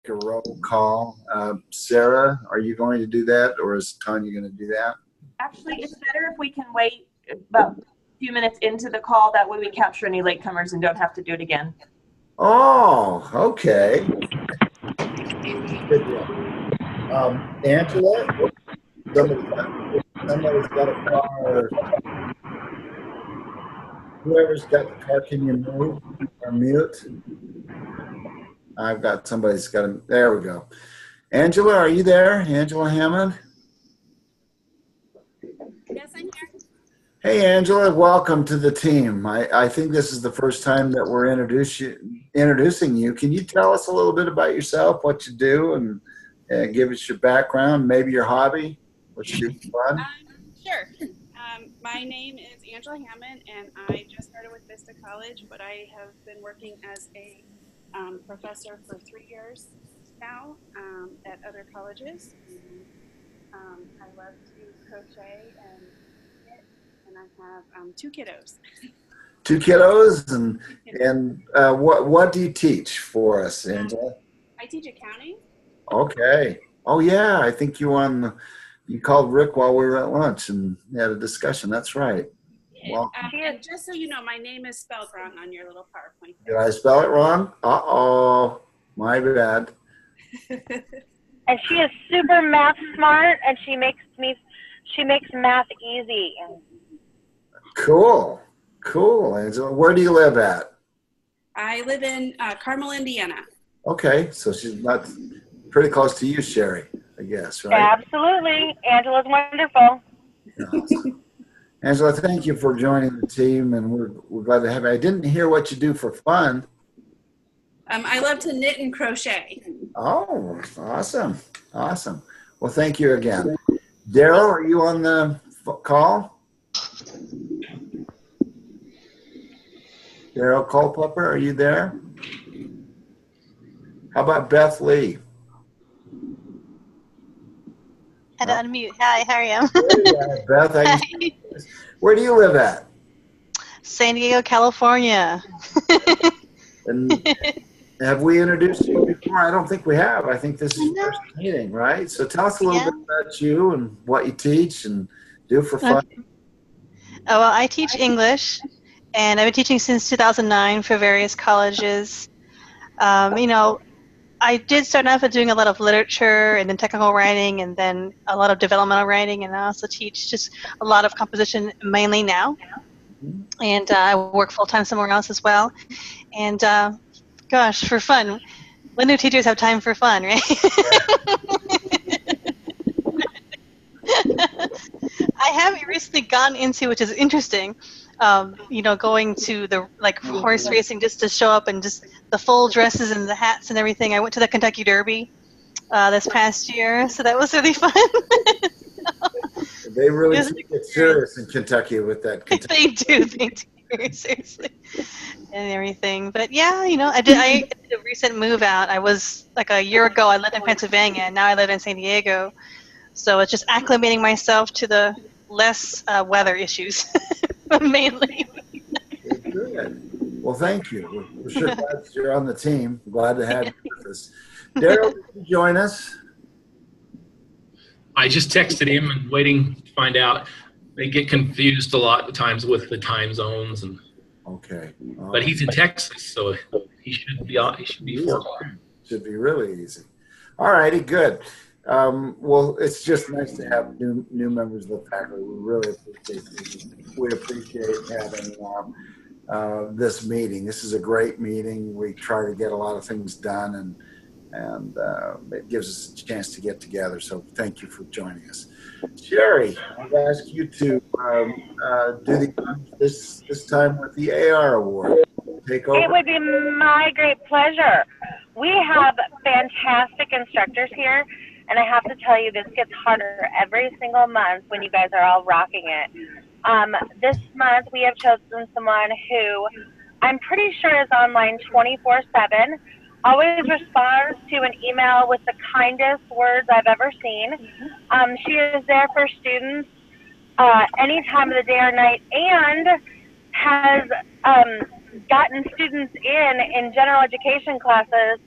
a roll call. Sarah, are you going to do that, or is Tanya going to do that? Actually, it's better if we can wait about a few minutes into the call. That way we capture any latecomers and don't have to do it again. Oh, okay. Good deal. Angela, somebody's got a car. Whoever's got the car, can you move or mute? I've got somebody's got him. There we go. Angela, are you there? Angela Hammond? Yes, I'm here. Hey, Angela, welcome to the team. I think this is the first time that we're introducing you. Can you tell us a little bit about yourself, what you do, and give us your background, maybe your hobby, what you do for fun? Sure. My name is Angela Hammond, and I just started with Vista College, but I have been working as a professor for 3 years now at other colleges. I love to crochet and knit, and I have 2 kiddos. 2 kiddos, and what do you teach for us, Angela? I teach accounting. Okay. Oh yeah, I think you called Rick while we were at lunch and had a discussion. That's right. Well, and just so you know, my name is spelled wrong on your little PowerPoint. Did I spell it wrong? Uh-oh, my bad. And she is super math smart, and she makes math easy. Cool, Angela. Where do you live at? I live in Carmel, Indiana. Okay, so she's not pretty close to you, Sherry, I guess, right? Absolutely. Angela's wonderful. Awesome. Angela, thank you for joining the team, and we're glad to have you. I didn't hear what you do for fun. I love to knit and crochet. Oh, awesome. Well, thank you again. Daryl, are you on the call? Daryl Culpepper, are you there? How about Beth Lee? Had to unmute. Hi, how are you? Beth, where do you live at? San Diego, California. And have we introduced you before? I don't think we have. I think this is the first meeting, right? So tell us a little bit about you and what you teach and do for fun. Okay. Oh, well, I teach English, and I've been teaching since 2009 for various colleges. I did start off with doing a lot of literature and then technical writing and then a lot of developmental writing, and I also teach just a lot of composition mainly now. And I work full-time somewhere else as well. And gosh, for fun. When do teachers have time for fun, right? I have recently gone into, which is interesting, going to the horse racing just to show up and just the full dresses and the hats and everything. I went to the Kentucky Derby this past year, so that was really fun. They really take it serious in Kentucky with that. They do very seriously and everything. But yeah, I did a recent move out. I was a year ago. I lived in Pennsylvania, and now I live in San Diego. So it's just acclimating myself to the less weather issues, mainly. Good. Well, thank you. We're sure glad that you're on the team. Glad to have you with us. Daryl, did you join us? I just texted him and waiting to find out. They get confused a lot of times with the time zones, and okay. But he's in Texas, so he should be 4 o'clock. Should be really easy. All righty, good. Well, it's just nice to have new members of the faculty. We really appreciate having this meeting. This is a great meeting. We try to get a lot of things done, and it gives us a chance to get together. So thank you for joining us. Sherry, I've asked you to do this time with the AR Award. Take over. It would be my great pleasure. We have fantastic instructors here, and I have to tell you, this gets harder every single month when you guys are all rocking it. This month, we have chosen someone who I'm pretty sure is online 24/7, always responds to an email with the kindest words I've ever seen. She is there for students any time of the day or night, and has gotten students in general education classes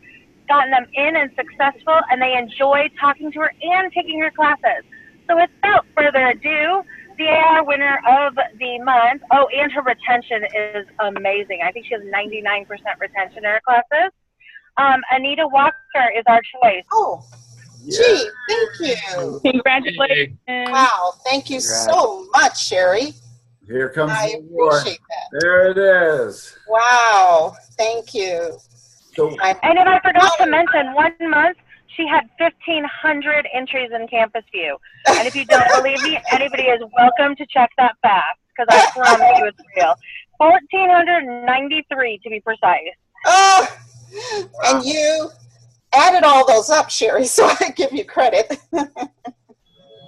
gotten them in and successful, and they enjoy talking to her and taking her classes. So without further ado, the AR winner of the month, oh, and her retention is amazing. I think she has 99% retention in her classes. Anita Walker is our choice. Oh, Yeah. gee, thank you. Congratulations. Wow, thank you so much, Sherry. Here comes I the award. appreciate that. There it is. Wow, thank you. So, And if I forgot to mention, 1 month, she had 1,500 entries in Campus View. And if you don't believe me, anybody is welcome to check that fact, because I promise you it's real. 1,493 to be precise. Oh, and you added all those up, Sherry, so I give you credit.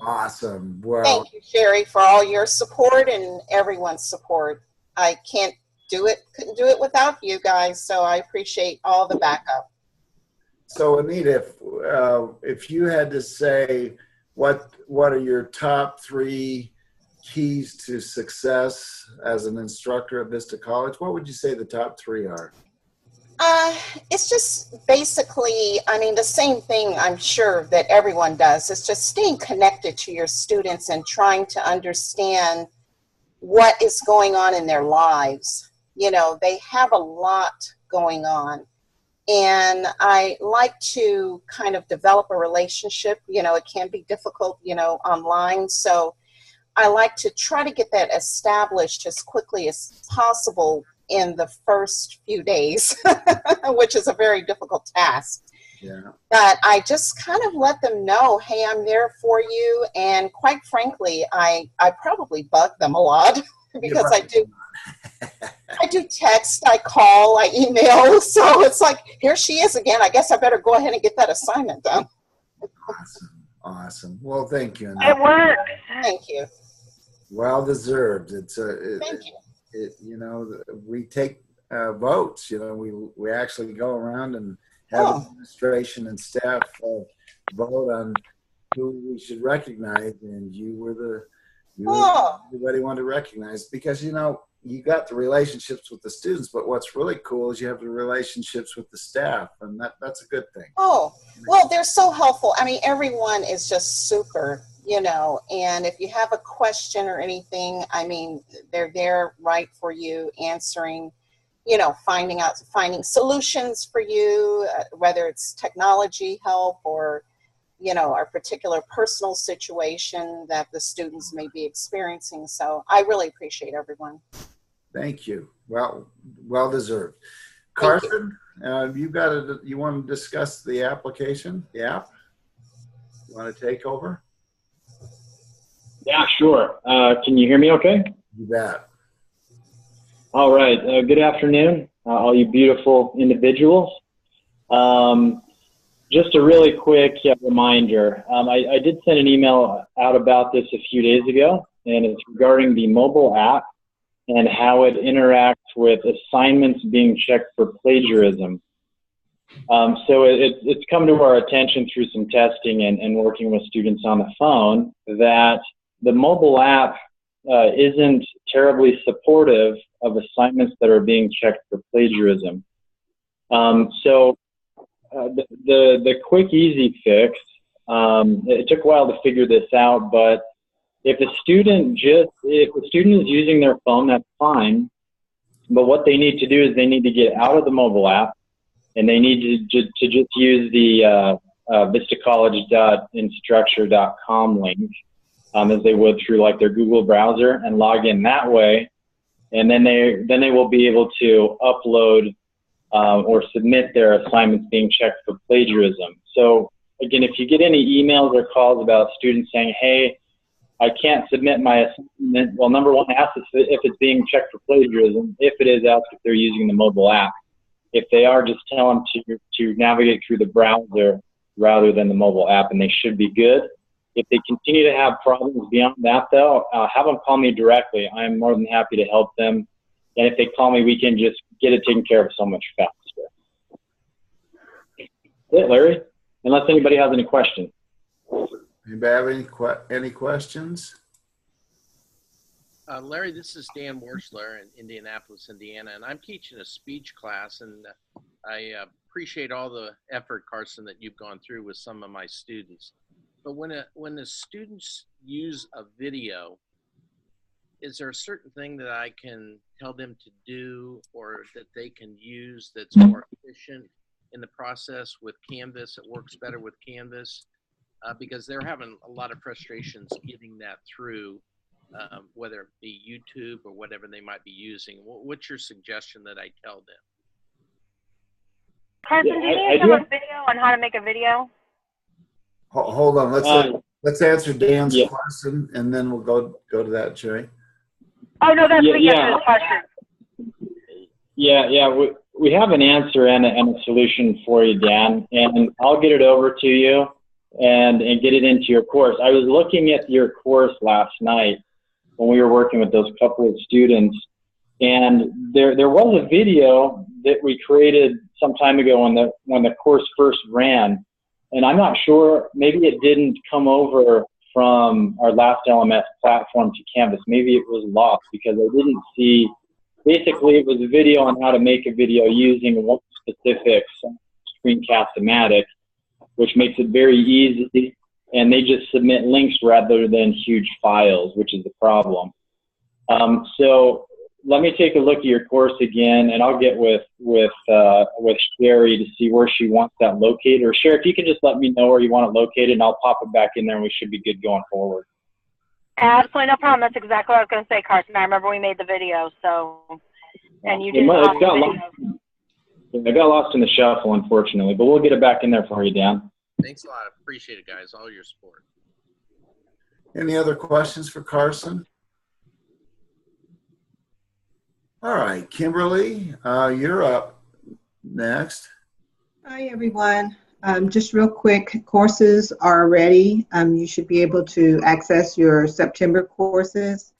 awesome. Well, Thank you, Sherry, for all your support and everyone's support. I couldn't do it without you guys, so I appreciate all the backup. so Anita, if you had to say what are your top 3 keys to success as an instructor at Vista College, what would you say the top 3 are? It's just basically, I mean, the same thing I'm sure that everyone does. It's just staying connected to your students and trying to understand what is going on in their lives. You know, they have a lot going on. And I like to kind of develop a relationship. You know, it can be difficult, you know, online. So I like to try to get that established as quickly as possible in the first few days, which is a very difficult task. Yeah. But I just kind of let them know, hey, I'm there for you. And quite frankly, I probably bug them a lot because I do text, I call, I email. So it's like, here she is again. I guess I better go ahead and get that assignment done. Awesome. Well, thank you. It works. Thank you. Well deserved. Thank you. You know, we take votes. You know, we actually go around and have administration and staff vote on who we should recognize, and you were everybody wanted to recognize, because you know you got the relationships with the students, but what's really cool is you have the relationships with the staff, and that's a good thing. Oh, well, they're so helpful. I mean, everyone is just super, you know, and if you have a question or anything, I mean, they're there right for you, answering, you know, finding solutions for you, whether it's technology help or, you know, our particular personal situation that the students may be experiencing. So I really appreciate everyone. Thank you. Well deserved. Carson, you want to discuss the application, the app? You want to take over? Yeah, sure. Can you hear me okay? You bet. All right. Good afternoon, all you beautiful individuals. Just a really quick reminder. I did send an email out about this a few days ago, and it's regarding the mobile app and how it interacts with assignments being checked for plagiarism. So it's come to our attention through some testing and working with students on the phone that the mobile app isn't terribly supportive of assignments that are being checked for plagiarism. So the quick, easy fix, it took a while to figure this out, but if a student is using their phone, that's fine. But what they need to do is they need to get out of the mobile app, and they need to just use the vistacollege.instructure.com link as they would through like their Google browser, and log in that way, and then they will be able to upload or submit their assignments being checked for plagiarism. So again, if you get any emails or calls about students saying, hey, I can't submit my assignment, well, number one, ask if it's being checked for plagiarism. If it is, ask if they're using the mobile app. If they are, just tell them to navigate through the browser rather than the mobile app, and they should be good. If they continue to have problems beyond that, though, have them call me directly. I'm more than happy to help them. And if they call me, we can just get it taken care of so much faster. That's it, Larry, unless anybody has any questions. Anybody have any questions? Larry, this is Dan Worschler in Indianapolis, Indiana, and I'm teaching a speech class, and I appreciate all the effort, Carson, that you've gone through with some of my students. But when the students use a video, is there a certain thing that I can tell them to do or that they can use that's more efficient in the process with Canvas? It works better with Canvas because they're having a lot of frustrations getting that through, whether it be YouTube or whatever they might be using. What's your suggestion that I tell them? Carson, do you need to do a video on how to make a video? Hold on. Let's answer Dan's question, and then we'll go to that, Jerry. Oh no, that's the answer to the question. Yeah. We have an answer and a solution for you, Dan, and I'll get it over to you and get it into your course. I was looking at your course last night when we were working with those couple of students, and there was a video that we created some time ago when the course first ran, and I'm not sure, maybe it didn't come over from our last LMS platform to Canvas. Maybe it was lost because I didn't see. Basically, it was a video on how to make a video using one specific Screencast-O-Matic, which makes it very easy, and they just submit links rather than huge files, which is the problem. So let me take a look at your course again, and I'll get with Sherry to see where she wants that located. Or Sherry, if you can just let me know where you want it located, and I'll pop it back in there, and we should be good going forward. Absolutely no problem. That's exactly what I was going to say, Carson. I remember we made the video, so, and you did It got lost in the shuffle, unfortunately, but we'll get it back in there for you, Dan. Thanks a lot. I appreciate it, guys. All your support. Any other questions for Carson? All right, Kimberly, you're up next. Hi, everyone. Just real quick, courses are ready. You should be able to access your September courses.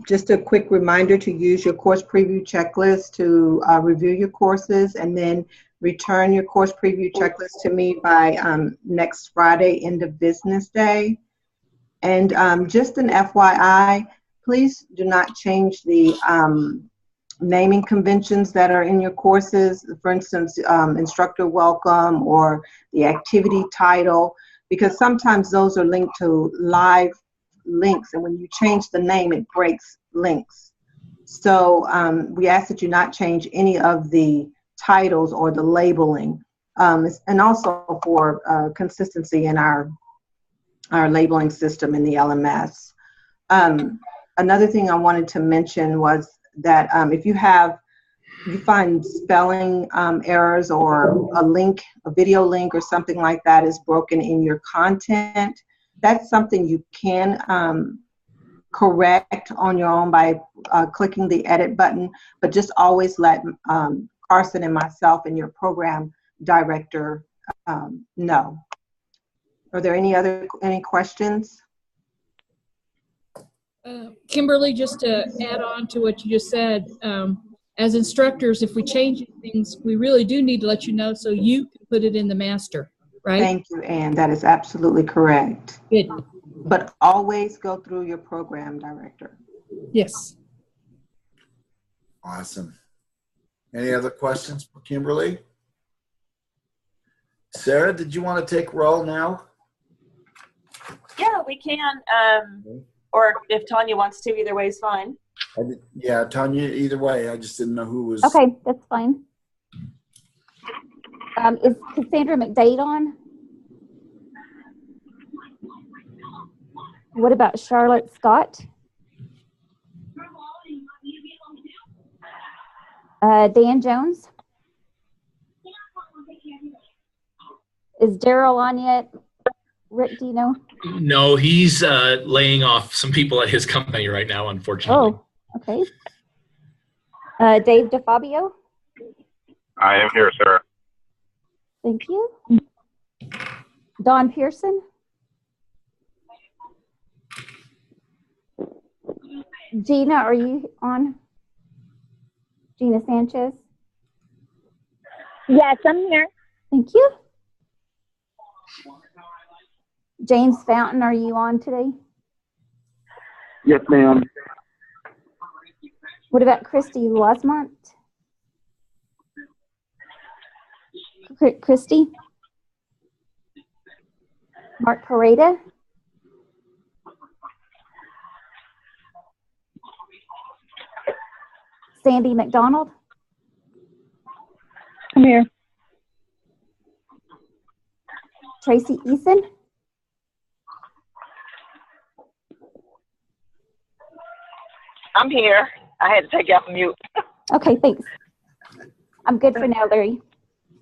Just a quick reminder to use your course preview checklist to review your courses, and then return your course preview checklist to me by next Friday, end of business day. And just an FYI, please do not change the naming conventions that are in your courses, for instance, instructor welcome or the activity title, because sometimes those are linked to live links, and when you change the name, it breaks links. So we ask that you not change any of the titles or the labeling, and also for consistency in our labeling system in the LMS. Another thing I wanted to mention was that if you find spelling errors or a video link or something like that is broken in your content, that's something you can correct on your own by clicking the edit button, but just always let Carson and myself and your program director know. Are there any questions? Kimberly, just to add on to what you just said, as instructors, if we change things, we really do need to let you know so you can put it in the master, right? Thank you, Ann. That is absolutely correct. Good. But always go through your program director. Yes. Awesome. Any other questions for Kimberly? Sarah, did you want to take roll now? Yeah, we can. Or if Tanya wants to, either way is fine. Yeah, Tanya, either way. I just didn't know who was. Okay, that's fine. Is Cassandra McDade on? What about Charlotte Scott? Dan Jones? Is Daryl on yet? Rick, do you know? No, he's laying off some people at his company right now, unfortunately. Oh, okay. Dave DeFabio? I am here, sir. Thank you. Don Pearson? Gina, are you on? Gina Sanchez? Yes, I'm here. Thank you. James Fountain, are you on today? Yes, ma'am. What about Christy Lasmont? Christy? Mark Pareda? Sandy McDonald? I'm here. Tracy Eason? I'm here. I had to take you off mute. Okay, thanks. I'm good for now, Larry.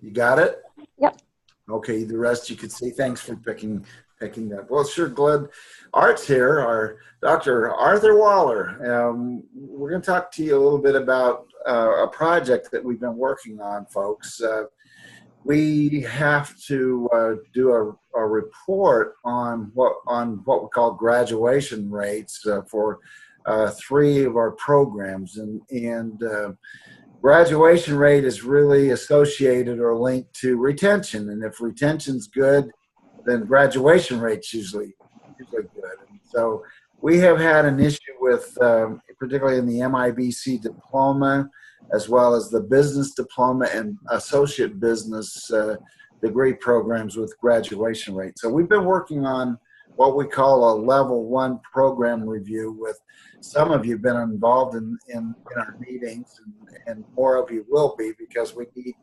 You got it? Yep. Okay, the rest you could say. Thanks for picking that. Well, sure, glad Art's here, our Dr. Arthur Waller. We're going to talk to you a little bit about a project that we've been working on, folks. We have to do a report on what we call graduation rates for 3 of our programs, and graduation rate is really associated or linked to retention, and if retention's good, then graduation rate's usually good. And so we have had an issue with, particularly in the MIBC diploma, as well as the business diploma and associate business degree programs with graduation rate. So we've been working on what we call a level 1 program review. With some of you been involved in our meetings, and more of you will be, because we need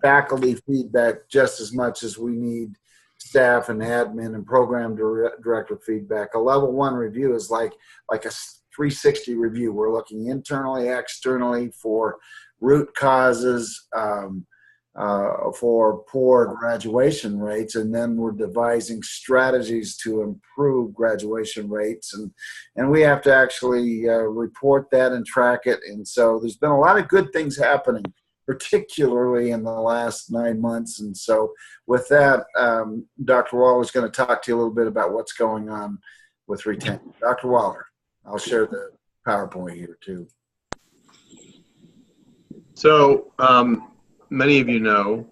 faculty feedback just as much as we need staff and admin and program director feedback. A level 1 review is like a 360 review. We're looking internally, externally for root causes, for poor graduation rates, and then we're devising strategies to improve graduation rates, and we have to actually report that and track it. And so there's been a lot of good things happening, particularly in the last 9 months. And so with that, Dr. Waller is going to talk to you a little bit about what's going on with retention. Dr. Waller, I'll share the PowerPoint here too. So many of you know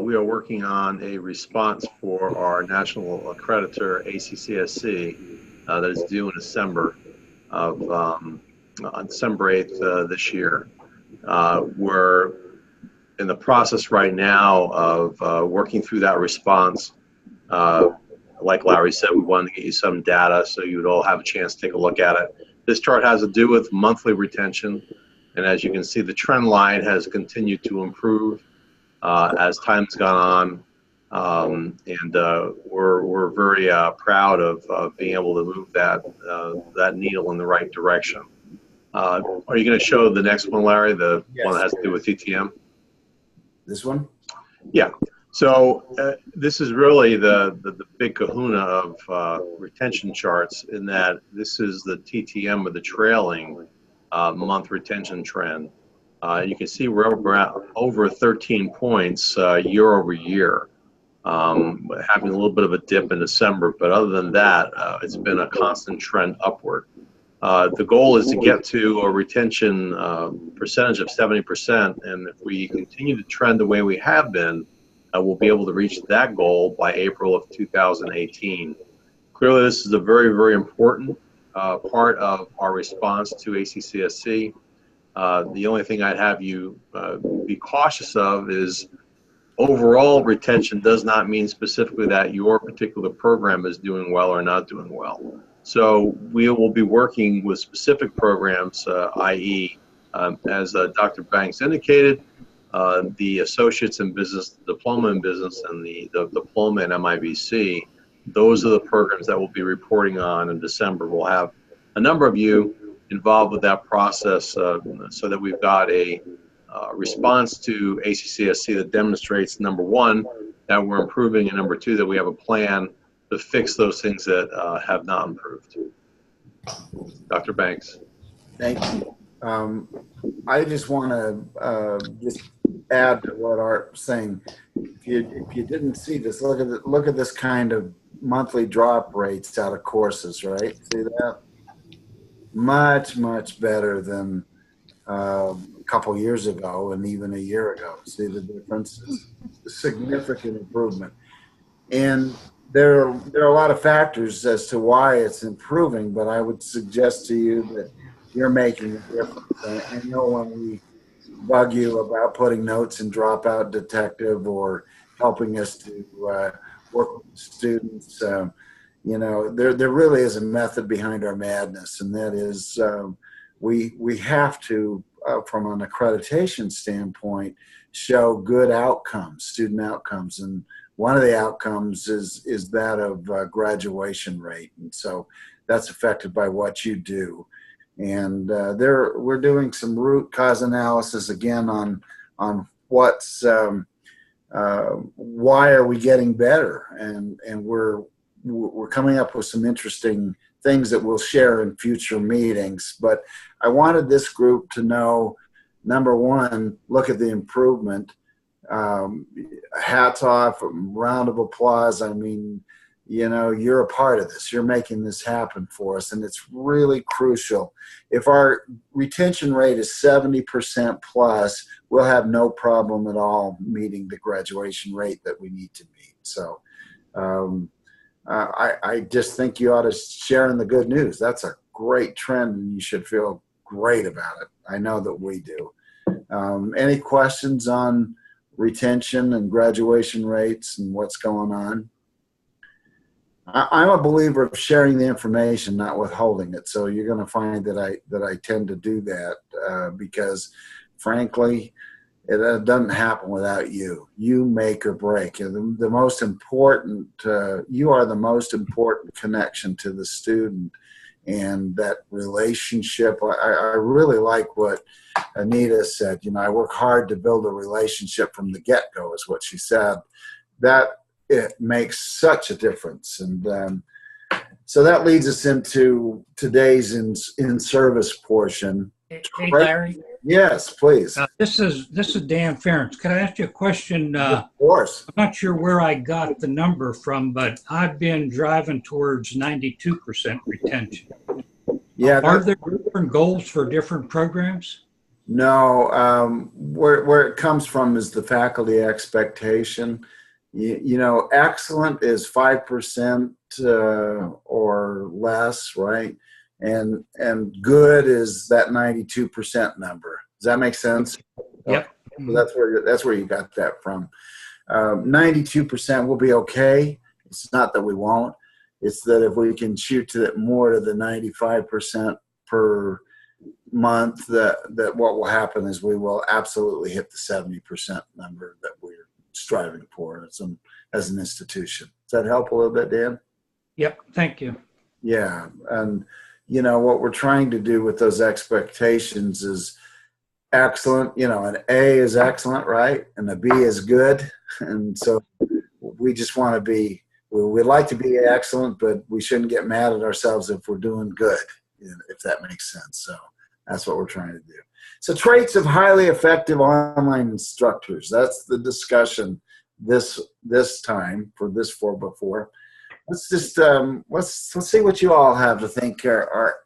we are working on a response for our national accreditor, ACCSC, that is due in December on December 8th this year. We're in the process right now of working through that response. Like Larry said, we wanted to get you some data so you would all have a chance to take a look at it. This chart has to do with monthly retention. And as you can see, the trend line has continued to improve as time's gone on. We're very proud of being able to move that needle in the right direction. Are you going to show the next one, Larry, the one that has to do with TTM? This one? Yeah. So this is really the big kahuna of retention charts, in that this is the TTM, or the trailing month retention trend. You can see we're over 13 points year over year, having a little bit of a dip in December, but other than that, it's been a constant trend upward. The goal is to get to a retention percentage of 70%, and if we continue to trend the way we have been, we'll be able to reach that goal by April of 2018. Clearly, this is a very, very important part of our response to ACCSC. The only thing I'd have you be cautious of is overall retention does not mean specifically that your particular program is doing well or not doing well. So we will be working with specific programs, i.e., as Dr. Banks indicated, the Associates in Business, Diploma in Business, and the Diploma in MIBC. Those are the programs that we'll be reporting on in December. We'll have a number of you involved with that process so that we've got a response to ACCSC that demonstrates, number one, that we're improving, and number two, that we have a plan to fix those things that have not improved. Dr. Banks. Thank you. I just want to just add to what Art's saying. If you didn't see this, look at this kind of monthly drop rates out of courses, right? See that? Much better than a couple years ago and even a year ago. See the difference? Significant improvement. And there are a lot of factors as to why it's improving, but I would suggest to you that you're making a difference. I know when we bug you about putting notes in Dropout Detective or helping us to work with students. You know, there really is a method behind our madness, and that is we have to, from an accreditation standpoint, show good outcomes, student outcomes, and one of the outcomes is that of graduation rate, and so that's affected by what you do. And we're doing some root cause analysis again on what's why are we getting better, and we're coming up with some interesting things that we'll share in future meetings. But I wanted this group to know, number one, look at the improvement. Hats off, round of applause. I mean, you know, you're a part of this. You're making this happen for us, and it's really crucial. If our retention rate is 70% plus, we'll have no problem at all meeting the graduation rate that we need to meet. So I just think you ought to share in the good news. That's a great trend, and you should feel great about it. I know that we do. Any questions on retention and graduation rates and what's going on? I'm a believer of sharing the information, not withholding it. So you're going to find that I tend to do that because, frankly, it doesn't happen without you. You make or break. The most important. You are the most important connection to the student, and that relationship. I really like what Anita said. You know, I work hard to build a relationship from the get-go, is what she said. That it makes such a difference. And so that leads us into today's in-service portion. Hey, Larry. Yes, please. This is Dan Ferentz. Could I ask you a question? Of course. I'm not sure where I got the number from, but I've been driving towards 92% retention. Yeah. Are there different goals for different programs? No. Where it comes from is the faculty expectation. You know, excellent is 5% or less, right? And good is that 92% number. Does that make sense? Yep. So that's where you got that from. 92% will be okay. It's not that we won't. It's that if we can shoot to it more to the 95% per month, that what will happen is we will absolutely hit the 70% number that we're striving for as an institution. Does that help a little bit, Dan? Yep. Thank you. Yeah. And, you know, what we're trying to do with those expectations is excellent. You know, an A is excellent, right? And a B is good. And so we just want to be, we'd like to be excellent, but we shouldn't get mad at ourselves if we're doing good, if that makes sense. So that's what we're trying to do. So traits of highly effective online instructors. That's the discussion this time for this 4x4. Let's just let's see what you all have to think are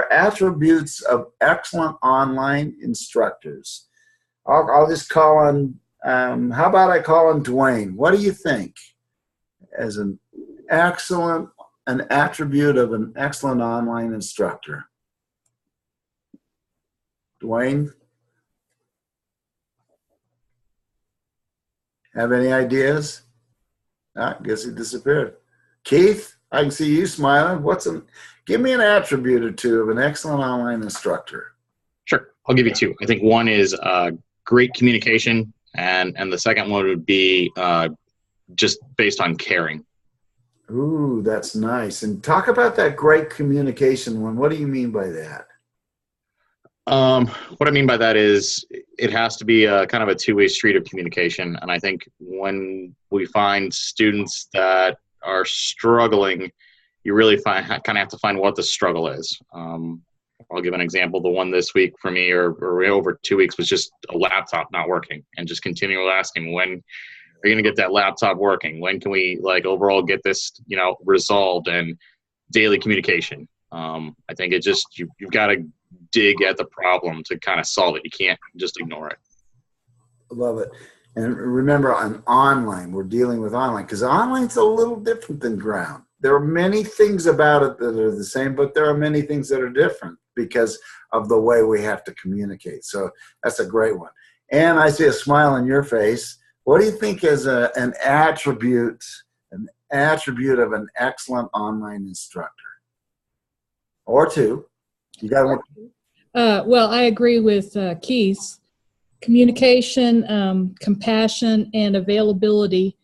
attributes of excellent online instructors. I'll just call on. How about I call on Dwayne? What do you think as an attribute of an excellent online instructor? Dwayne, have any ideas? I guess he disappeared. Keith, I can see you smiling. Give me an attribute or two of an excellent online instructor. Sure, I'll give you two. I think one is great communication, and the second one would be just based on caring. Ooh, that's nice. And talk about that great communication one. What do you mean by that? What I mean by that is it has to be kind of a two-way street of communication. And I think when we find students that are struggling, you really kind of have to find what the struggle is. I'll give an example. The one this week for me, or over 2 weeks, was just a laptop not working, and just continually asking, when are you going to get that laptop working? When can we overall get this, resolved? And daily communication. I think it just, you've got to dig at the problem to kind of solve it. You can't just ignore it. I love it. And remember, on online, we're dealing with online, because online's a little different than ground. There are many things about it that are the same, but there are many things that are different because of the way we have to communicate. So that's a great one. And I see a smile on your face. What do you think is an attribute of an excellent online instructor? Or two. You got one. Well, I agree with Keith. Communication, compassion, and availability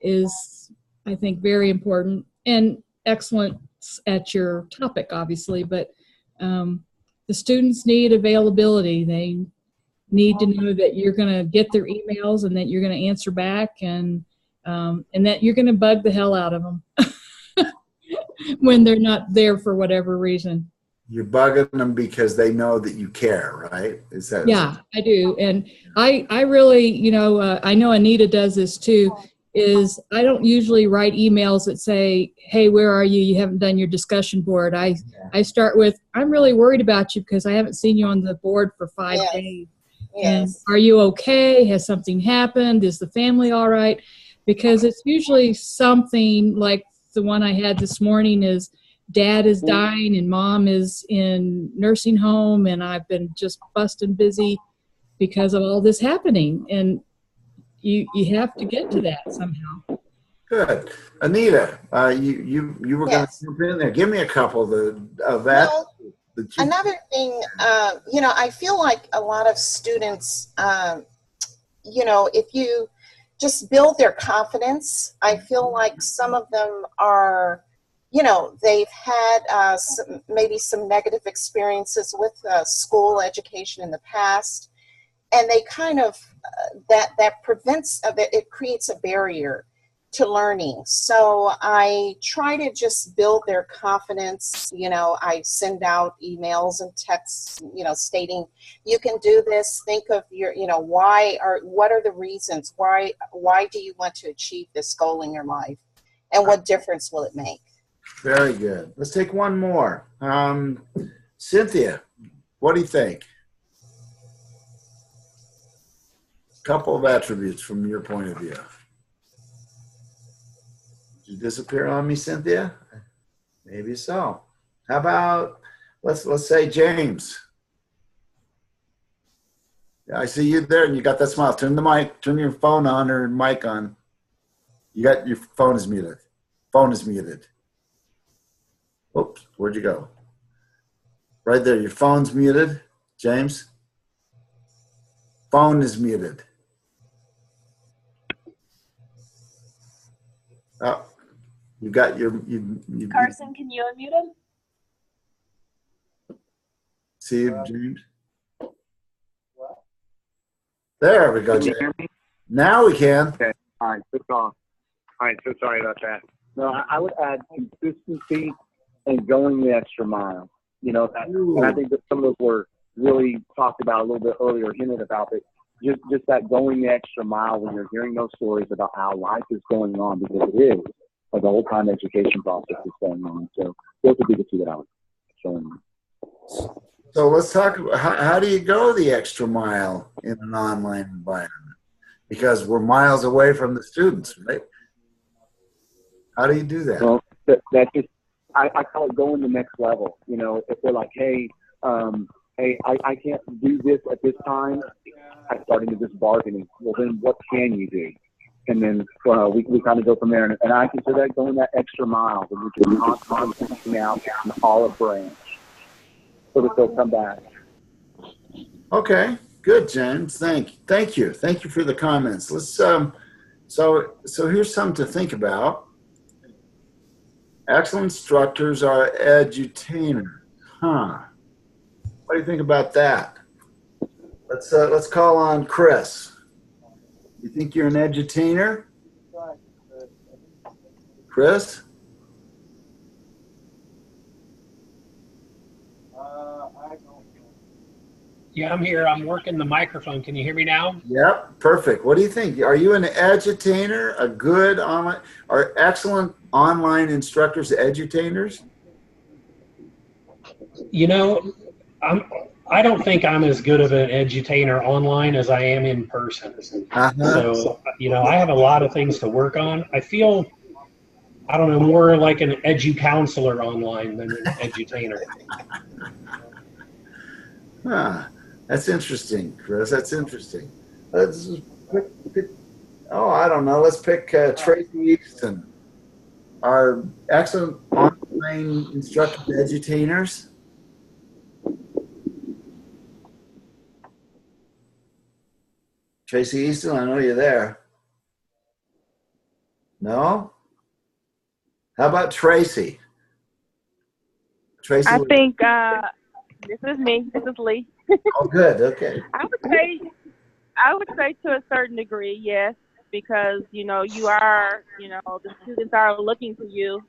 is, I think, very important, and excellence at your topic, obviously. But the students need availability. They need to know that you're going to get their emails and that you're going to answer back, and that you're going to bug the hell out of them when they're not there for whatever reason. You're bugging them because they know that you care, right? Is that? Yeah, I do. And I really, you know, I know Anita does this too, is I don't usually write emails that say, hey, where are you? You haven't done your discussion board. I start with, I'm really worried about you because I haven't seen you on the board for 5 days. And are you okay? Has something happened? Is the family all right? Because it's usually something like the one I had this morning is, Dad is dying and Mom is in nursing home, and I've been just busting busy because of all this happening. And you have to get to that somehow. Good. Anita, you were going to jump in there. Give me a couple of that. Well, another thing, you know, I feel like a lot of students, you know, if you just build their confidence, I feel like some of them are, you know, they've had maybe some negative experiences with school education in the past, and they kind of, that prevents, it creates a barrier to learning. So I try to just build their confidence. You know, I send out emails and texts, you know, stating, you can do this, think of your, you know, what are the reasons, why do you want to achieve this goal in your life, and what difference will it make? Very good. Let's take one more. Cynthia, what do you think? Couple of attributes from your point of view. Did you disappear on me, Cynthia? Maybe so. How about, let's say James. Yeah, I see you there, and you got that smile. Turn the mic, turn your phone on or mic on. Your phone is muted. Phone is muted. Oops, where'd you go? Right there, your phone's muted, James. Phone is muted. Oh, you got your, you Carson, can you unmute him? see you, James? There we go, Can you James. hear me? Now we can. Okay. All right. All right. So sorry about that. No, I would add consistency and going the extra mile. You know, and I think that some of those were really talked about a little bit earlier, hinted about it. Just that going the extra mile when you're hearing those stories about how life is going on, because it is, like the whole time education process is going on. So those would be the two that I would show them. So let's talk about how do you go the extra mile in an online environment? Because we're miles away from the students, right? How do you do that? Well, that's just, I call it going the next level. You know, if they're like, hey, I can't do this at this time, I start into this bargaining. Well, then what can you do? And then we kind of go from there. And I consider that going that extra mile, when we can constantly reaching out an olive branch so that they'll come back. Okay, good, James. Thank you for the comments. Let's so here's something to think about. Excellent instructors are edutainers. Huh. What do you think about that? Let's call on Chris. You think you're an edutainer? Chris? Yeah, I'm here. I'm working the microphone. Can you hear me now? Yep, perfect. What do you think? Are you an edutainer, a good online, or excellent online instructors, edutainers? You know, I don't think I'm as good of an edutainer online as I am in person. So, you know, I have a lot of things to work on. I feel, I don't know, more like an edu-counselor online than an edutainer. Huh. That's interesting, Chris. That's interesting. Let's just quick Oh, I don't know. Let's pick Tracy Easton, our excellent online instructor edutainers. Tracy Easton, I know you're there. No? How about Tracy? Tracy. I think this is me. This is Lee. Oh, good. Okay. I would say to a certain degree, yes, because you know the students are looking for you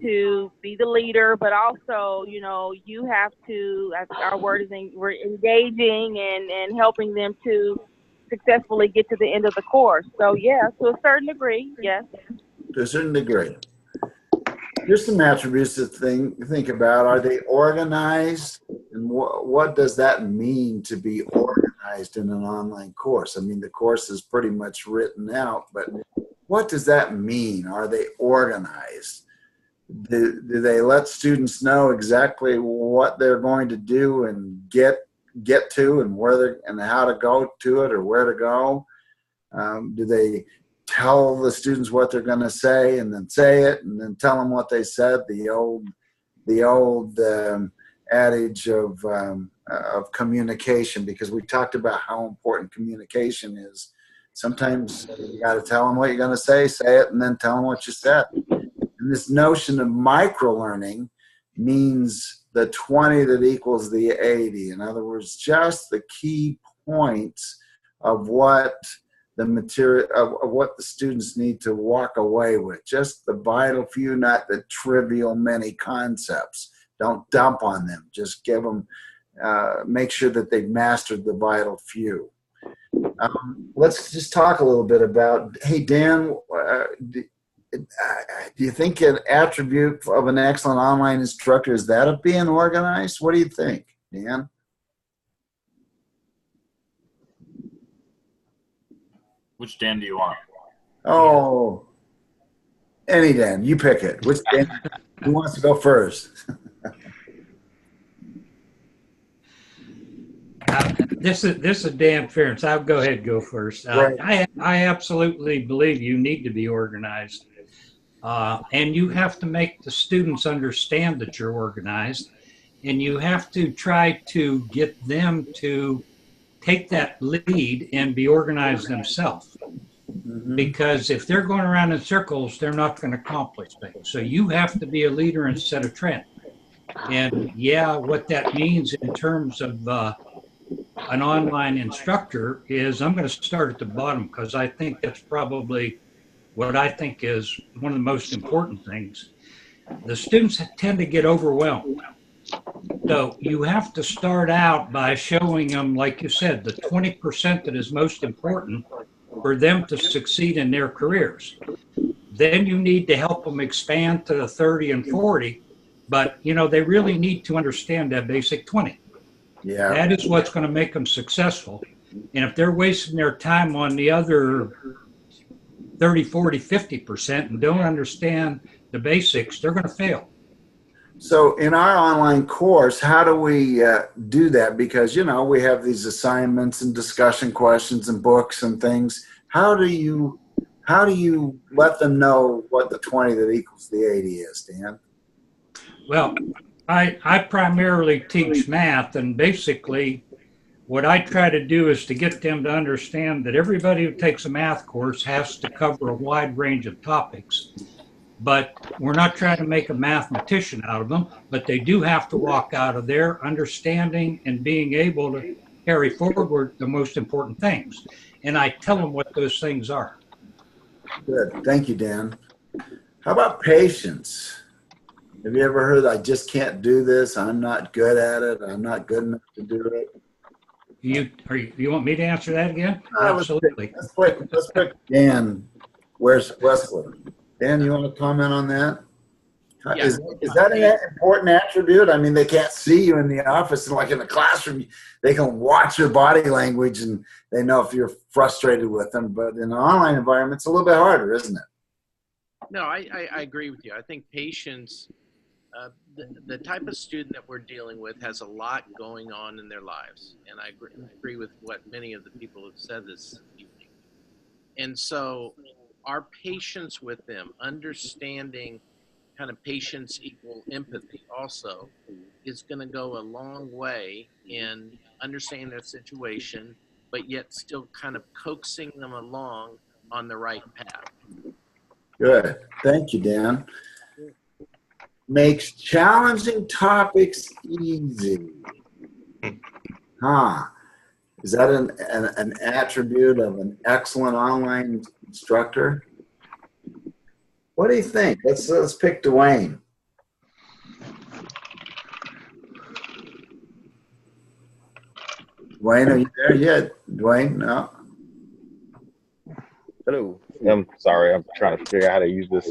to be the leader, but also you have to. Our word is we're engaging and helping them to successfully get to the end of the course. So yeah, to a certain degree, yes. To a certain degree. Here's some attributes to think about. Are they organized? And what does that mean to be organized in an online course? I mean, the course is pretty much written out, but what does that mean? Are they organized? Do they let students know exactly what they're going to do and get to and where they're and how to go to it or where to go? Do they tell the students what they're going to say and then say it and then tell them what they said? The old adage of communication, because we talked about how important communication is. Sometimes you got to tell them what you're going to say it, and then tell them what you said. And this notion of micro-learning means the 20 that equals the 80. In other words, just the key points of what the material of what the students need to walk away with, just the vital few, not the trivial many concepts. Don't dump on them. Just give them, make sure that they've mastered the vital few. Let's just talk a little bit about, hey, Dan, do you think an attribute of an excellent online instructor is that of being organized? What do you think, Dan? Which Dan do you want? Oh, any Dan. You pick it. Which Dan? Who wants to go first? This is Dan Ferentz. I'll go ahead and go first. Right. I absolutely believe you need to be organized. And you have to make the students understand that you're organized. And you have to try to get them to take that lead and be organized themselves. Mm-hmm. Because if they're going around in circles, they're not going to accomplish things. So you have to be a leader and set a trend. And yeah, what that means in terms of an online instructor is, I'm going to start at the bottom because I think that's probably what I think is one of the most important things. The students tend to get overwhelmed. So you have to start out by showing them, like you said, the 20% that is most important for them to succeed in their careers. Then you need to help them expand to the 30 and 40, but they really need to understand that basic 20. Yeah. That is what's going to make them successful. And if they're wasting their time on the other 30, 40, 50% and don't understand the basics, they're going to fail. So in our online course, how do we do that? Because, we have these assignments and discussion questions and books and things. How do you let them know what the 20 that equals the 80 is, Dan? Well, I primarily teach math, and basically what I try to do is to get them to understand that everybody who takes a math course has to cover a wide range of topics. But we're not trying to make a mathematician out of them, but they do have to walk out of there understanding and being able to carry forward the most important things. And I tell them what those things are. Good. Thank you, Dan. How about patience? Have you ever heard, I just can't do this, I'm not good at it, I'm not good enough to do it? You want me to answer that again? Absolutely. Let's pick Dan. Where's Wesley? Dan, you want to comment on that? Yeah. Is that an important attribute? I mean, they can't see you in the office, and like in the classroom, they can watch your body language and they know if you're frustrated with them. But in an online environment, it's a little bit harder, isn't it? No, I agree with you. I think patience, the type of student that we're dealing with has a lot going on in their lives. And I agree with what many of the people have said this evening. And so our patience with them, understanding kind of patience equal empathy also, is going to go a long way in understanding their situation, but yet still kind of coaxing them along on the right path. Good. Thank you, Dan. Makes challenging topics easy. Huh. Is that an attribute of an excellent online instructor? What do you think? Let's pick Dwayne. Dwayne, are you there yet? Dwayne, no. Hello. I'm sorry. I'm trying to figure out how to use this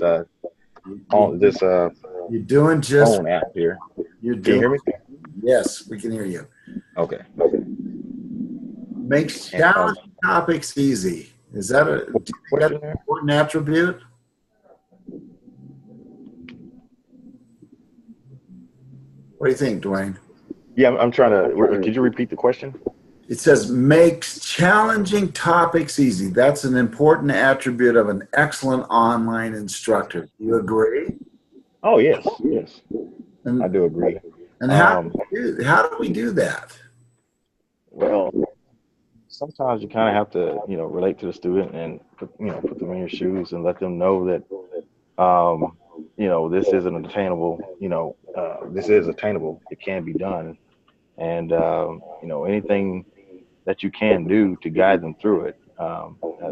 You're doing just phone app here. You're Can you hear me? Yes, we can hear you. Okay. Makes challenging topics easy. Is that an important attribute? What do you think, Dwayne? Yeah, I'm trying to. Could you repeat the question? It says makes challenging topics easy. That's an important attribute of an excellent online instructor. Do you agree? Oh yes, yes, I do agree. And how do we do that? Well, sometimes you kind of have to, relate to the student and put them in your shoes and let them know that, this isn't attainable. This is attainable. It can be done, and anything that you can do to guide them through it,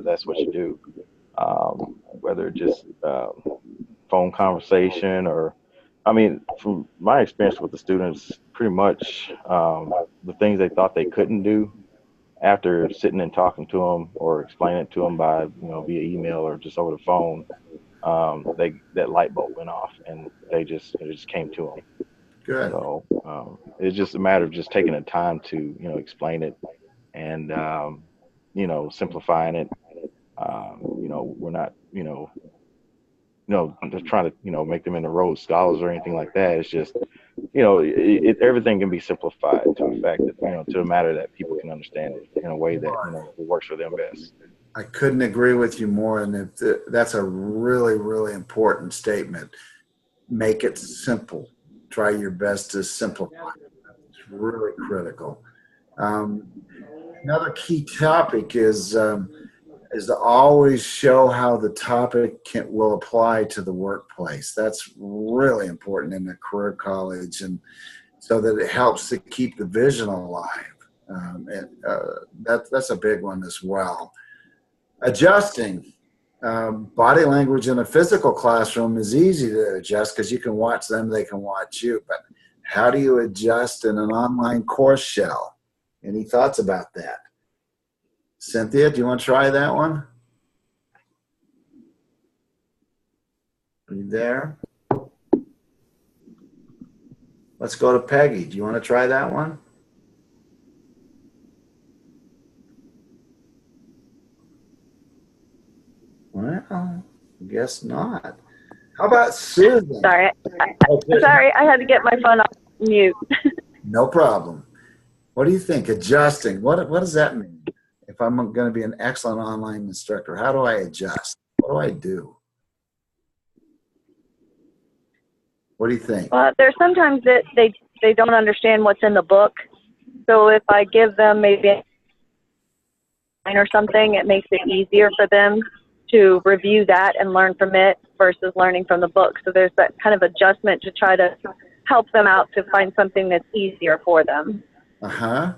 that's what you do. Whether just phone conversation or, from my experience with the students, pretty much the things they thought they couldn't do, after sitting and talking to them or explaining it to them by, via email or just over the phone, that light bulb went off and it just came to them. Good. So it's just a matter of just taking the time to, explain it and, simplifying it. We're not, just trying to, make them into Rhodes Scholars or anything like that. It's just, everything can be simplified to the fact that, to a matter that people can understand it in a way that, it works for them best. I couldn't agree with you more, and that's a really, really important statement. Make it simple. Try your best to simplify it. It's really critical. Another key topic is to always show how the topic will apply to the workplace. That's really important in a career college, and so that it helps to keep the vision alive. That's a big one as well. Adjusting. Body language in a physical classroom is easy to adjust because you can watch them, they can watch you. But how do you adjust in an online course shell? Any thoughts about that? Cynthia, do you want to try that one? Are you there? Let's go to Peggy. Do you want to try that one? Well, I guess not. How about Susan? Sorry, sorry, I had to get my phone off mute. No problem. What do you think? Adjusting. What does that mean? If I'm going to be an excellent online instructor, how do I adjust? What do I do? What do you think? Well, there's sometimes that they don't understand what's in the book. So if I give them maybe a line or something, it makes it easier for them to review that and learn from it versus learning from the book. So there's that kind of adjustment to try to help them out to find something that's easier for them. Uh-huh.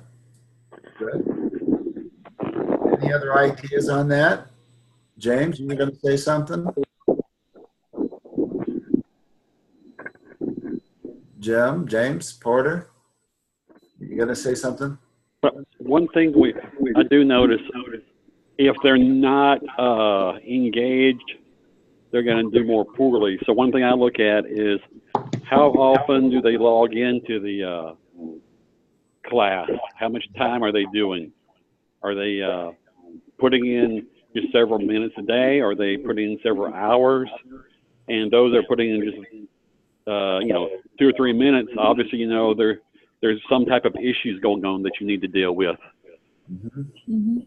Good. Any other ideas on that? James, you going to say something? James Porter, you going to say something? One thing I do notice, if they're not engaged, they're going to do more poorly. So one thing I look at is how often do they log into the class? How much time are they doing? Are they putting in just several minutes a day? Are they putting in several hours? And those are putting in just 2 or 3 minutes. Obviously, there's some type of issues going on that you need to deal with. Mm-hmm.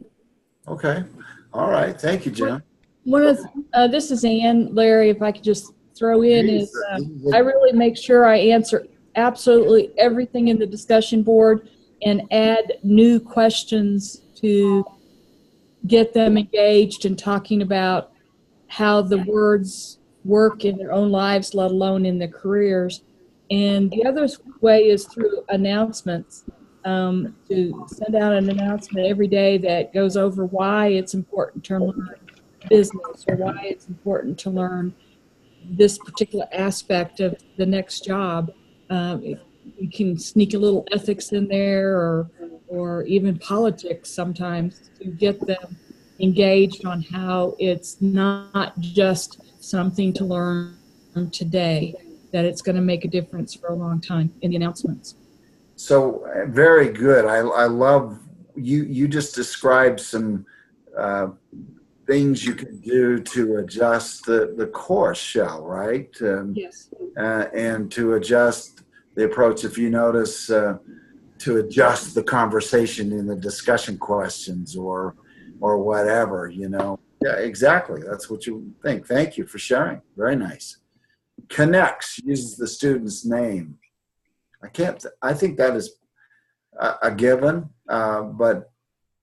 Okay. All right. Thank you, Jim. One of this is Ann, Larry. If I could just throw in is I really make sure I answer absolutely everything in the discussion board and add new questions to get them engaged and talking about how the words work in their own lives, let alone in their careers. And the other way is through announcements, to send out an announcement every day that goes over why it's important to learn business or why it's important to learn this particular aspect of the next job. You can sneak a little ethics in there, or even politics sometimes, to get them engaged on how it's not just something to learn today, that it's going to make a difference for a long time in the announcements. So very good. I love you just described some things you can do to adjust the course shell, right? Yes. And to adjust the approach, if you notice, to adjust the conversation in the discussion questions or whatever, you know. Yeah, exactly. That's what you think. Thank you for sharing. Very nice. Connects, uses the student's name. I think that is a given, but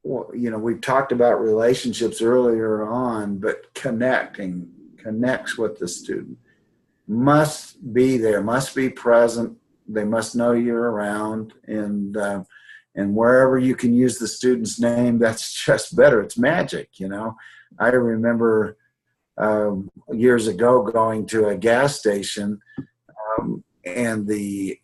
you know, we've talked about relationships earlier on, but connects with the student. Must be there, must be present. They must know you're around, and wherever you can use the student's name, that's just better. It's magic, you know. I remember years ago going to a gas station, and the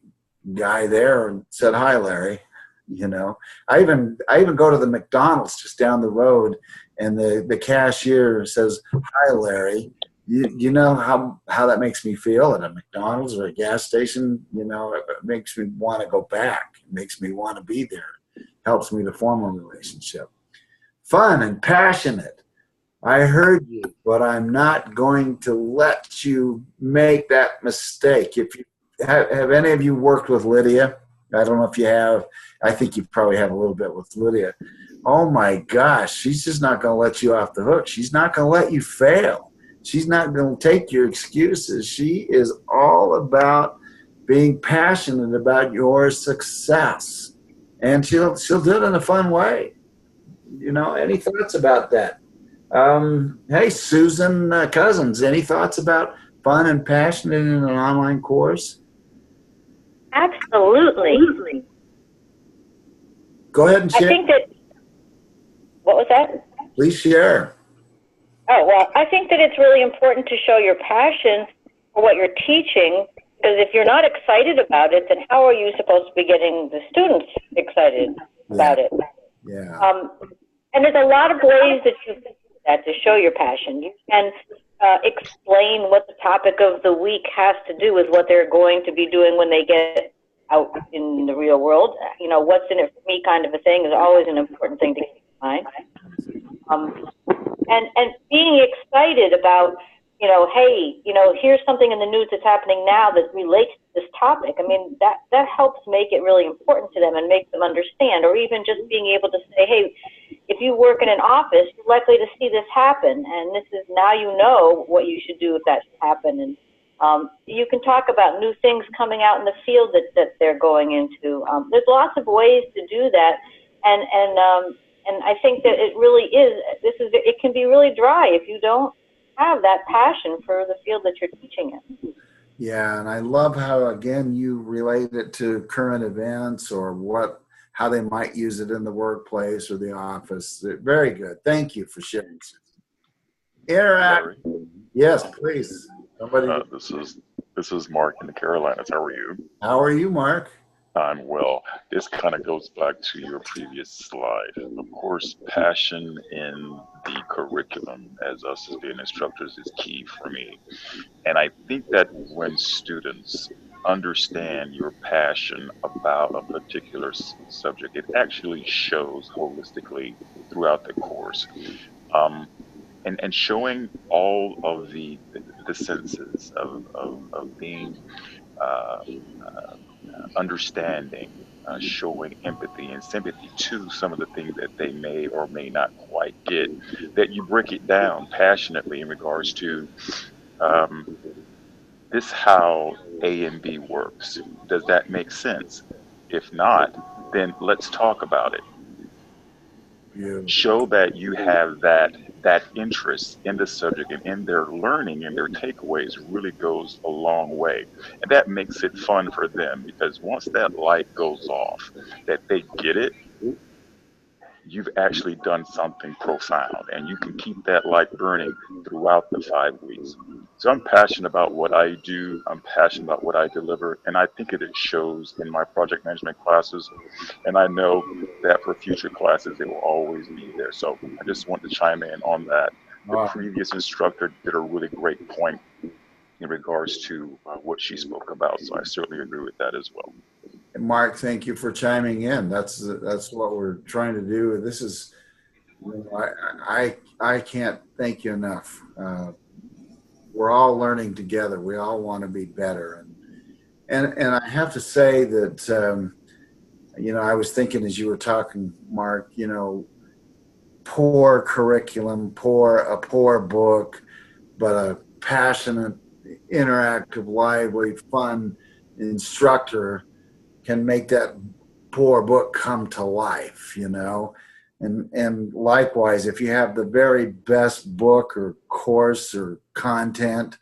guy there said, "Hi, Larry." You know, I even go to the McDonald's just down the road, and the cashier says, "Hi, Larry." You know how that makes me feel at a McDonald's or a gas station. You know, it makes me want to go back. It makes me want to be there. It helps me to form a relationship. Fun and passionate. I heard you, but I'm not going to let you make that mistake. If you have any of you worked with Lydia? I don't know if you have. I think you probably have a little bit with Lydia. Oh my gosh, she's just not going to let you off the hook. She's not going to let you fail. She's not going to take your excuses. She is all about being passionate about your success, and she'll do it in a fun way. You know, any thoughts about that? Hey, Susan Cousins, any thoughts about fun and passionate in an online course? Absolutely. Go ahead and share. I think that, what was that? Please share. Oh, well, I think that it's really important to show your passion for what you're teaching, because if you're not excited about it, then how are you supposed to be getting the students excited about it? Yeah. And there's a lot of ways that you can do that to show your passion. You can explain what the topic of the week has to do with what they're going to be doing when they get out in the real world. You know, what's in it for me kind of a thing is always an important thing to keep in mind. And being excited about, you know, hey, you know, here's something in the news that's happening now that relates to this topic. I mean, that helps make it really important to them and make them understand, or even just being able to say, hey, if you work in an office, you're likely to see this happen, and this is, now you know what you should do if that should happen. And you can talk about new things coming out in the field that they're going into. There's lots of ways to do that, and I think that it really is, it can be really dry if you don't have that passion for the field that you're teaching in. Yeah, and I love how, again, you relate it to current events or how they might use it in the workplace or the office. Very good. Thank you for sharing. Interact. Yes, please. Somebody. This is Mark in the Carolinas. How are you? How are you, Mark? I'm well. This kind of goes back to your previous slide. Of course, passion in the curriculum as us as being instructors is key for me. And I think that when students understand your passion about a particular subject, it actually shows holistically throughout the course. And showing all of the senses of being understanding, showing empathy and sympathy to some of the things that they may or may not quite get, that you break it down passionately in regards to this how A and B works. Does that make sense? If not, then let's talk about it. Show that you have that interest in the subject and in their learning and their takeaways really goes a long way. And that makes it fun for them, because once that light goes off, that they get it, you've actually done something profound, and you can keep that light burning throughout the 5 weeks. So I'm passionate about what I do. I'm passionate about what I deliver, and I think it shows in my project management classes. And I know that for future classes, it will always be there. So I just want to chime in on that. The previous instructor did a really great point in regards to what she spoke about. So I certainly agree with that as well. Mark, thank you for chiming in. That's what we're trying to do. This is, I can't thank you enough. We're all learning together. We all want to be better, and I have to say that I was thinking as you were talking, Mark. Poor curriculum, a poor book, but a passionate, interactive, lively, fun instructor can make that poor book come to life, and likewise, if you have the very best book or course or content,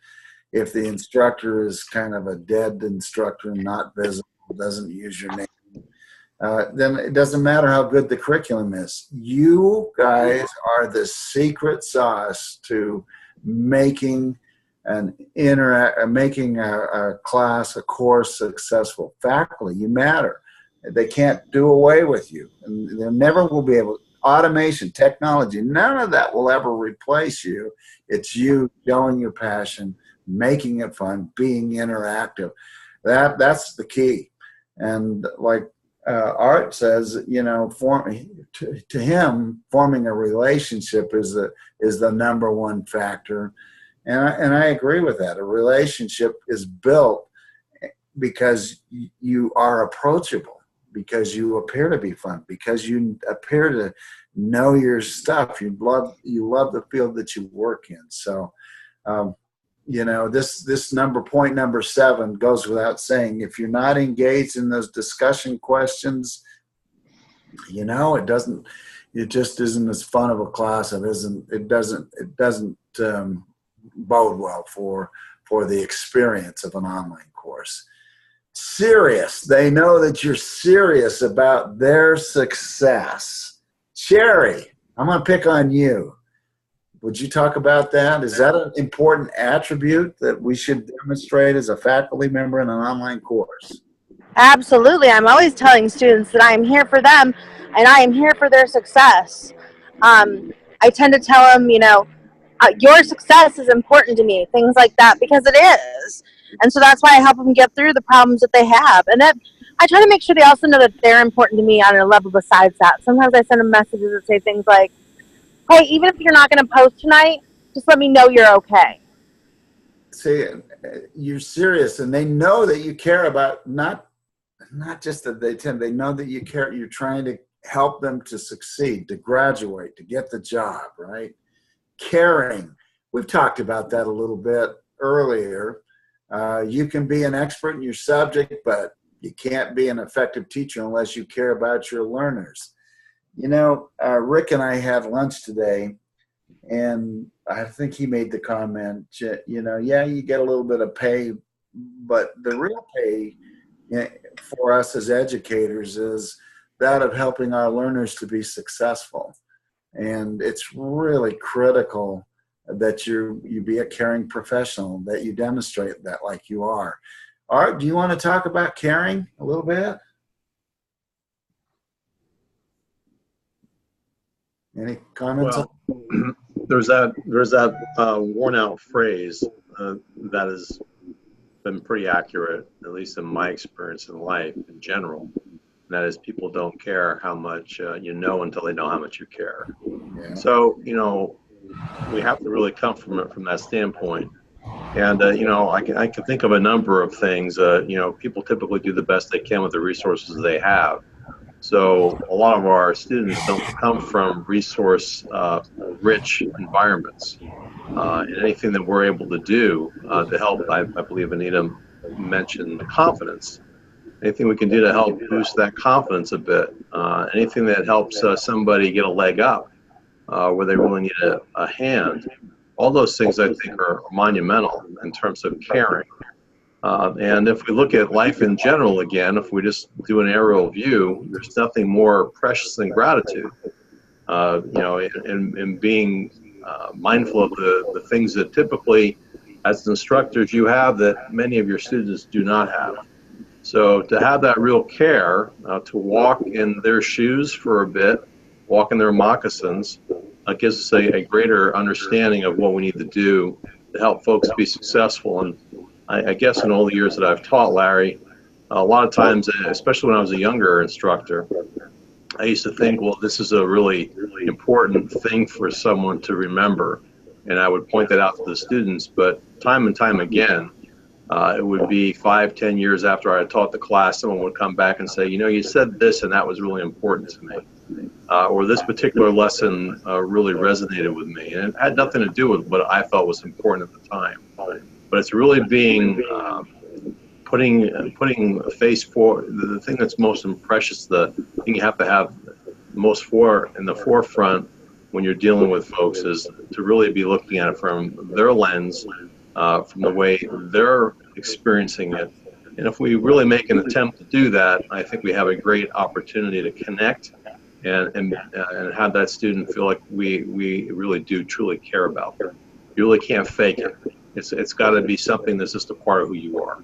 if the instructor is kind of a dead instructor and not visible, doesn't use your name, then it doesn't matter how good the curriculum is. You guys are the secret sauce to making making a class, a course successful. Faculty, you matter. They can't do away with you, and they never will be able. Automation, technology, none of that will ever replace you. It's you showing your passion, making it fun, being interactive. That's the key. And like Art says, to him, forming a relationship is the number one factor. And I agree with that. A relationship is built because you are approachable, because you appear to be fun, because you appear to know your stuff. You love the field that you work in. So, this point number 7 goes without saying. If you're not engaged in those discussion questions, it just isn't as fun of a class. It doesn't bode well for the experience of an online course. Serious. They know that you're serious about their success. Sherry, I'm going to pick on you. Would you talk about that? Is that an important attribute that we should demonstrate as a faculty member in an online course? Absolutely. I'm always telling students that I am here for them and I am here for their success. I tend to tell them, your success is important to me, things like that, because it is. And so that's why I help them get through the problems that they have. And then I try to make sure they also know that they're important to me on a level besides that. Sometimes I send them messages that say things like, hey, even if you're not going to post tonight, just let me know you're okay. See, you're serious, and they know that you care about not just that they know that you care. You're trying to help them to succeed, to graduate, to get the job, right? Caring. We've talked about that a little bit earlier. You can be an expert in your subject, but you can't be an effective teacher unless you care about your learners. Rick and I had lunch today, and I think he made the comment, you get a little bit of pay, but the real pay for us as educators is that of helping our learners to be successful. And it's really critical that you be a caring professional, that you demonstrate that like you are. Art, do you want to talk about caring a little bit? Any comments? Well, there's that worn out phrase that has been pretty accurate, at least in my experience in life in general. And that is, people don't care how much you know until they know how much you care. Yeah. So, we have to really come from it from that standpoint. And, I can think of a number of things. People typically do the best they can with the resources they have. So a lot of our students don't come from resource-rich environments. And anything that we're able to do to help, I believe Anita mentioned confidence. Anything we can do to help boost that confidence a bit. Anything that helps somebody get a leg up where they really need a hand. All those things I think are monumental in terms of caring. And if we look at life in general again, if we just do an aerial view, there's nothing more precious than gratitude. And being mindful of the things that typically, as instructors, you have that many of your students do not have. So to have that real care, to walk in their shoes for a bit, walk in their moccasins, gives us a greater understanding of what we need to do to help folks be successful. And I guess in all the years that I've taught, Larry, a lot of times, especially when I was a younger instructor, I used to think, well, this is a really important thing for someone to remember. And I would point that out to the students, but time and time again, it would be 5-10 years after I had taught the class, someone would come back and say, you said this and that was really important to me. Or this particular lesson really resonated with me. And it had nothing to do with what I thought was important at the time. But it's really being, putting a face for the thing that's most precious, the thing you have to have most in the forefront when you're dealing with folks is to really be looking at it from their lens, from the way they're experiencing it. And if we really make an attempt to do that, I think we have a great opportunity to connect and have that student feel like we really do truly care about them. You really can't fake it. It's got to be something that's just a part of who you are.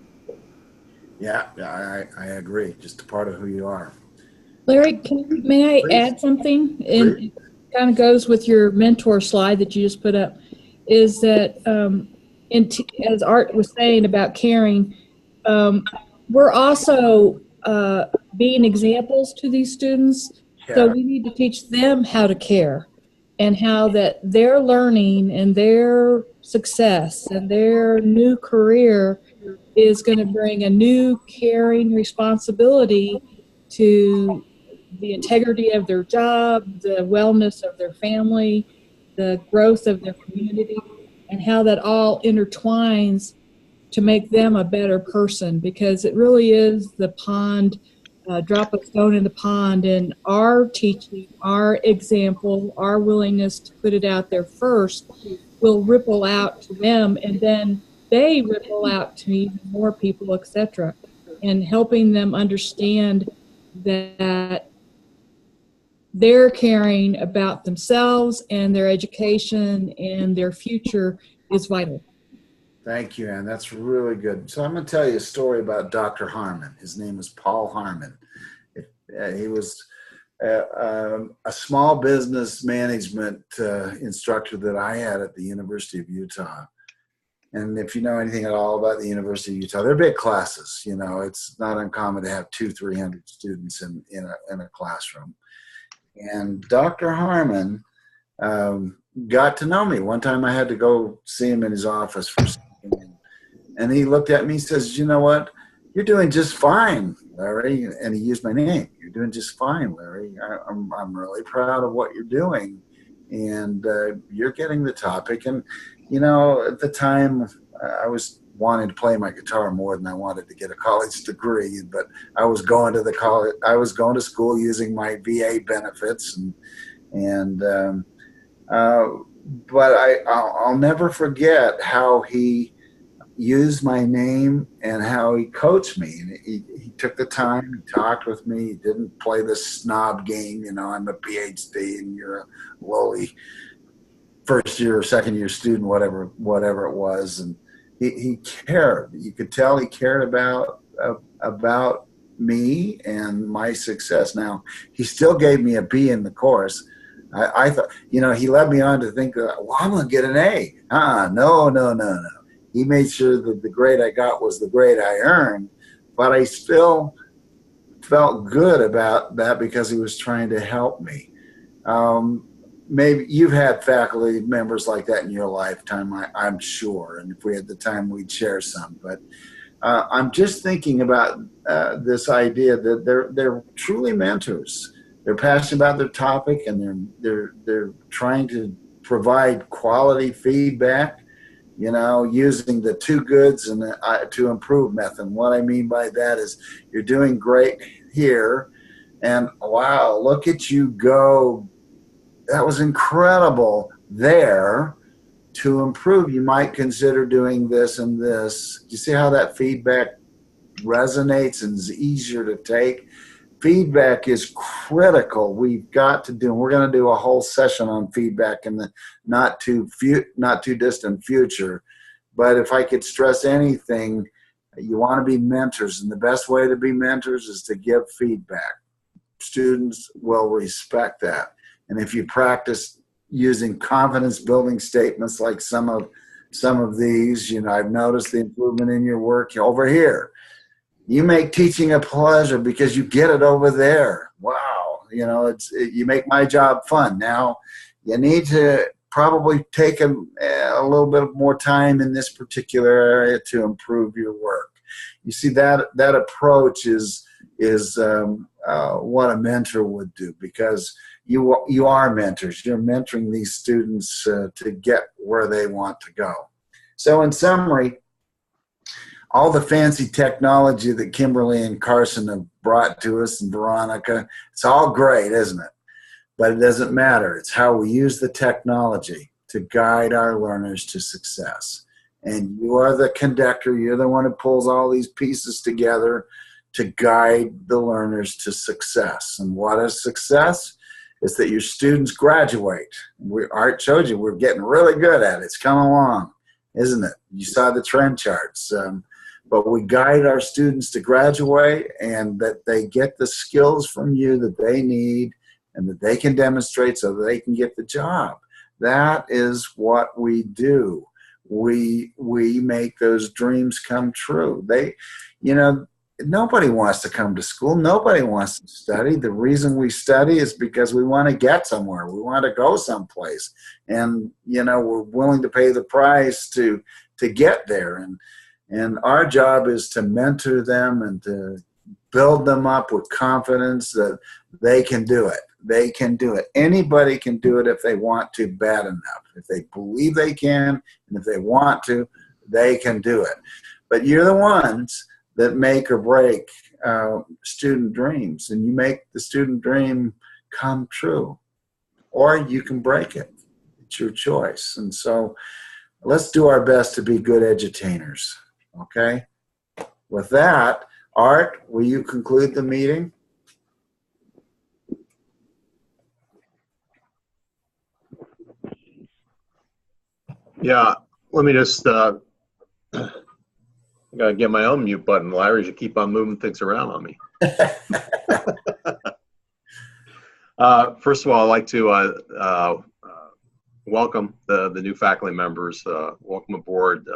Yeah, I agree. Just a part of who you are. Larry, may I add something? And it kind of goes with your mentor slide that you just put up, is that as Art was saying about caring, we're also being examples to these students. Yeah. So we need to teach them how to care and how that their learning and their success and their new career is going to bring a new caring responsibility to the integrity of their job, the wellness of their family, the growth of their community, and how that all intertwines to make them a better person, because it really is the pond, drop a stone in the pond, and our teaching, our example, our willingness to put it out there first will ripple out to them, and then they ripple out to even more people, etc., and helping them understand that they're caring about themselves and their education and their future is vital. Thank you, Ann. That's really good. So I'm going to tell you a story about Dr. Harmon. His name is Paul Harmon. He was a small business management instructor that I had at the University of Utah. And if you know anything at all about the University of Utah, they're big classes. You know, it's not uncommon to have 200-300 students in a classroom. And Dr. Harmon got to know me. One time I had to go see him in his office for something. And he looked at me and says, you know what? You're doing just fine, Larry. And he used my name. You're doing just fine, Larry. I'm really proud of what you're doing. And you're getting the topic. And, you know, at the time, I was wanting to play my guitar more than I wanted to get a college degree. But I was going to college. I was going to school using my VA benefits. But I'll never forget how he used my name and how he coached me. He took the time, he talked with me. He didn't play this snob game, you know, I'm a PhD and you're a lowly first year or second year student, whatever it was. And he cared. You could tell he cared about me and my success. Now, he still gave me a B in the course. I thought, you know, he led me on to think, well, I'm going to get an A. No. He made sure that the grade I got was the grade I earned, but I still felt good about that because he was trying to help me. maybe you've had faculty members like that in your lifetime, I'm sure. And if we had the time, we'd share some. But I'm just thinking about this idea that they're truly mentors. They're passionate about their topic, and they're trying to provide quality feedback, you know, using the two goods and to improve method. And what I mean by that is you're doing great here, and wow, look at you go. That was incredible there. To improve, you might consider doing this and this. You see how that feedback resonates and is easier to take? Feedback is critical. We've got to do, and we're going to do a whole session on feedback in the not too distant future. But if I could stress anything, you want to be mentors, and the best way to be mentors is to give feedback. Students will respect that. And if you practice using confidence building statements like some of these, you know, I've noticed the improvement in your work over here. You make teaching a pleasure because you get it over there. Wow. You know, you make my job fun. Now, you need to probably take a little bit more time in this particular area to improve your work. You see, that approach is what a mentor would do, because you are mentors. You're mentoring these students to get where they want to go. So in summary, all the fancy technology that Kimberly and Carson have brought to us, and Veronica, it's all great, isn't it? But it doesn't matter. It's how we use the technology to guide our learners to success. And you are the conductor. You're the one who pulls all these pieces together to guide the learners to success. And what is success? It's that your students graduate. Art showed you we're getting really good at it. It's coming along, isn't it? You saw the trend charts. But we guide our students to graduate, and that they get the skills from you that they need and that they can demonstrate so that they can get the job. That is what we do. We make those dreams come true. Nobody wants to come to school. Nobody wants to study. The reason we study is because we want to get somewhere. We want to go someplace. And, you know, we're willing to pay the price to get there. And our job is to mentor them and to build them up with confidence that they can do it. They can do it. Anybody can do it if they want to bad enough. If they believe they can, and if they want to, they can do it. But you're the ones that make or break student dreams, and you make the student dream come true, or you can break it. It's your choice. And so let's do our best to be good edutainers. Okay? With that, Art, will you conclude the meeting? Yeah, let me just, I gotta get my own mute button. Larry, you keep on moving things around on me. First of all, I'd like to welcome the new faculty members. Welcome aboard.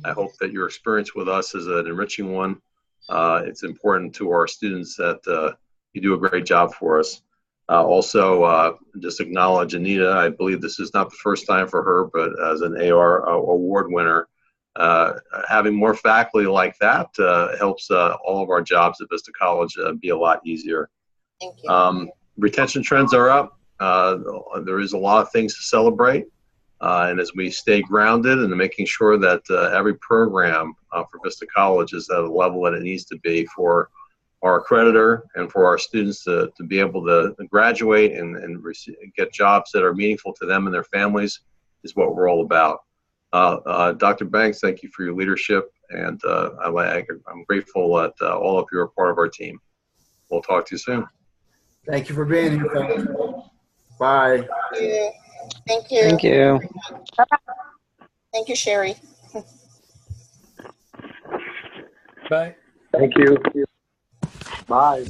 I hope that your experience with us is an enriching one. It's important to our students that you do a great job for us. Also, just acknowledge Anita. I believe this is not the first time for her, but as an AR award winner, having more faculty like that helps all of our jobs at Vista College be a lot easier. Thank you. Retention trends are up. There is a lot of things to celebrate. And as we stay grounded and making sure that every program for Vista College is at a level that it needs to be for our accreditor and for our students to be able to graduate and get jobs that are meaningful to them and their families is what we're all about. Dr. Banks, thank you for your leadership, and I'm grateful that all of you are part of our team. We'll talk to you soon. Thank you for being here, folks. Bye. Thank you. Thank you. Thank you, Sherry. Bye. Thank you. Bye.